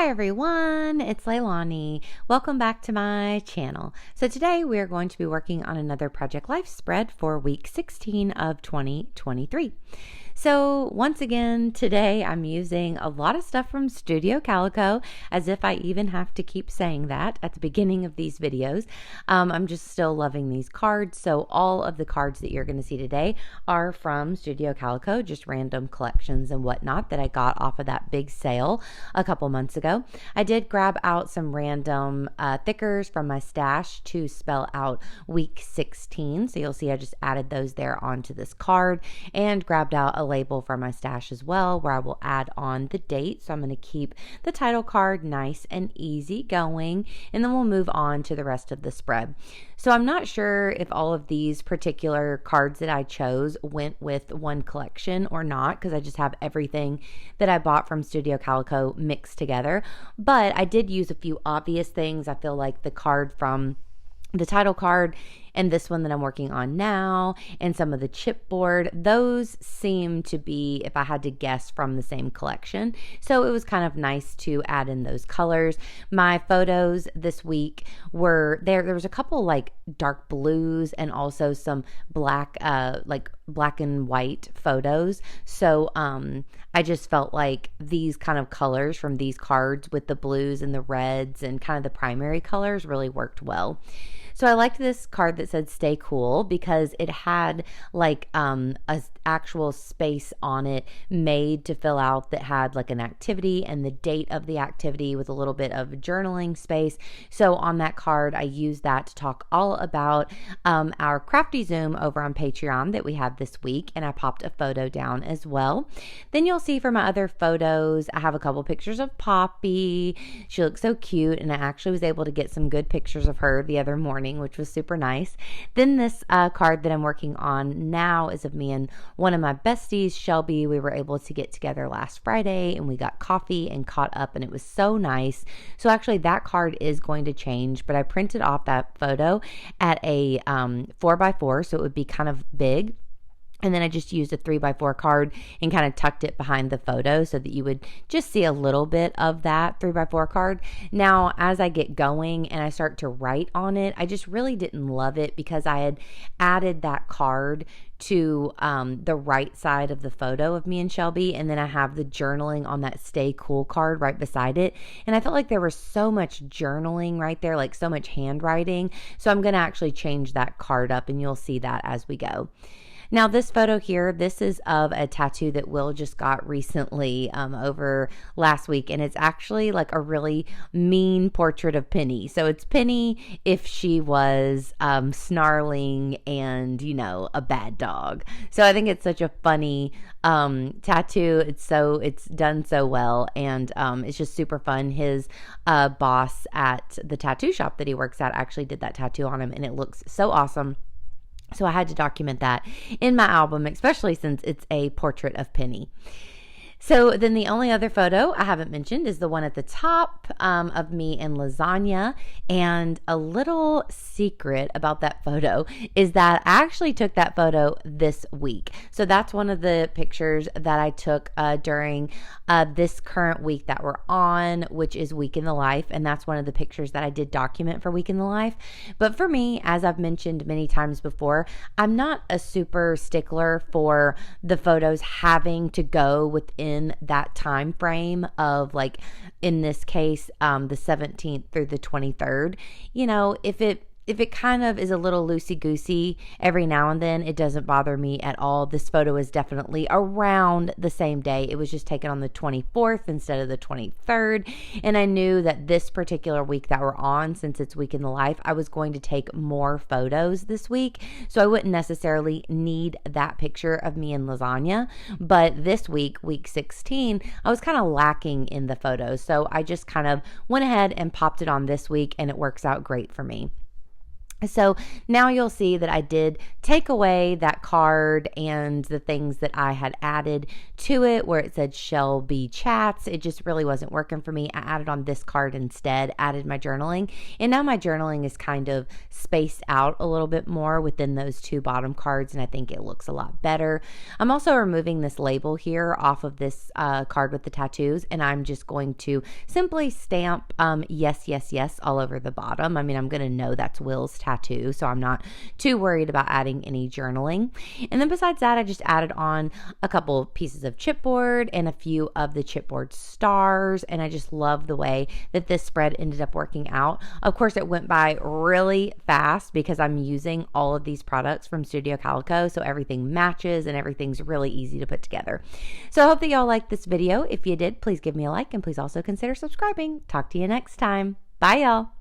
Hi everyone, it's Leilani. Welcome back to my channel. So today we are going to be working on another Project Life spread for week 16 of 2023. So once again, today I'm using a lot of stuff from Studio Calico, as if I even have to keep saying that at the beginning of these videos. I'm just still loving these cards. So all of the cards that you're going to see today are from Studio Calico, just random collections and whatnot that I got off of that big sale a couple months ago. I did grab out some random thickers from my stash to spell out week 16. So you'll see I just added those there onto this card and grabbed out a label from my stash as well where I will add on the date. So I'm going to keep the title card nice and easy going, and then we'll move on to the rest of the spread. So I'm not sure if all of these particular cards that I chose went with one collection or not, because I just have everything that I bought from Studio Calico mixed together. But I did use a few obvious things. I feel like the card from the title card and this one that I'm working on now and some of the chipboard, those seem to be, if I had to guess, from the same collection. So it was kind of nice to add in those colors. My photos this week were there was a couple like dark blues and also some black like black and white photos. So I just felt like these kind of colors from these cards with the blues and the reds and kind of the primary colors really worked well. So I liked this card that said "Stay Cool" because it had like a actual space on it made to fill out that had like an activity and the date of the activity with a little bit of journaling space. So on that card, I used that to talk all about our Crafty Zoom over on Patreon that we have this week, and I popped a photo down as well. Then you'll see for my other photos, I have a couple pictures of Poppy. She looks so cute, and I actually was able to get some good pictures of her the other morning, which was super nice. Then this card that I'm working on now is of me and one of my besties, Shelby. We were able to get together last Friday and we got coffee and caught up, and it was so nice. So actually that card is going to change, but I printed off that photo at a 4x4, so it would be kind of big. And then I just used a 3x4 card and kind of tucked it behind the photo so that you would just see a little bit of that 3x4 card. Now, as I get going and I start to write on it, I just really didn't love it because I had added that card to the right side of the photo of me and Shelby, and then I have the journaling on that "Stay Cool" card right beside it, and I felt like there was so much journaling right there, like so much handwriting. So I'm going to actually change that card up, and you'll see that as we go. Now this photo here, this is of a tattoo that Will just got recently over last week, and it's actually like a really mean portrait of Penny. So it's Penny if she was snarling and, you know, a bad dog. So I think it's such a funny tattoo. It's done so well, and it's just super fun. His boss at the tattoo shop that he works at actually did that tattoo on him, and it looks so awesome. So I had to document that in my album, especially since it's a portrait of Penny. So then the only other photo I haven't mentioned is the one at the top of me and lasagna. And a little secret about that photo is that I actually took that photo this week. So that's one of the pictures that I took during this current week that we're on, which is Week in the Life. And that's one of the pictures that I did document for Week in the Life. But for me, as I've mentioned many times before, I'm not a super stickler for the photos having to go within that time frame of, like, in this case, the 17th through the 23rd. You know, if it kind of is a little loosey-goosey every now and then, it doesn't bother me at all. This photo is definitely around the same day. It was just taken on the 24th instead of the 23rd. And I knew that this particular week that we're on, since it's Week in the Life, I was going to take more photos this week. So I wouldn't necessarily need that picture of me and lasagna. But this week, week 16, I was kind of lacking in the photos. So I just kind of went ahead and popped it on this week, and it works out great for me. So now you'll see that I did take away that card and the things that I had added to it where it said Shelby Chats. It just really wasn't working for me. I added on this card instead, added my journaling. And now my journaling is kind of spaced out a little bit more within those two bottom cards, and I think it looks a lot better. I'm also removing this label here off of this card with the tattoos, and I'm just going to simply stamp yes, yes, yes all over the bottom. I mean, I'm going to know that's Will's tattoo, so I'm not too worried about adding any journaling. And then besides that, I just added on a couple pieces of chipboard and a few of the chipboard stars, and I just love the way that this spread ended up working out. Of course, it went by really fast because I'm using all of these products from Studio Calico, so everything matches and everything's really easy to put together. So I hope that y'all liked this video. If you did, please give me a like, and please also consider subscribing. Talk to you next time. Bye, y'all.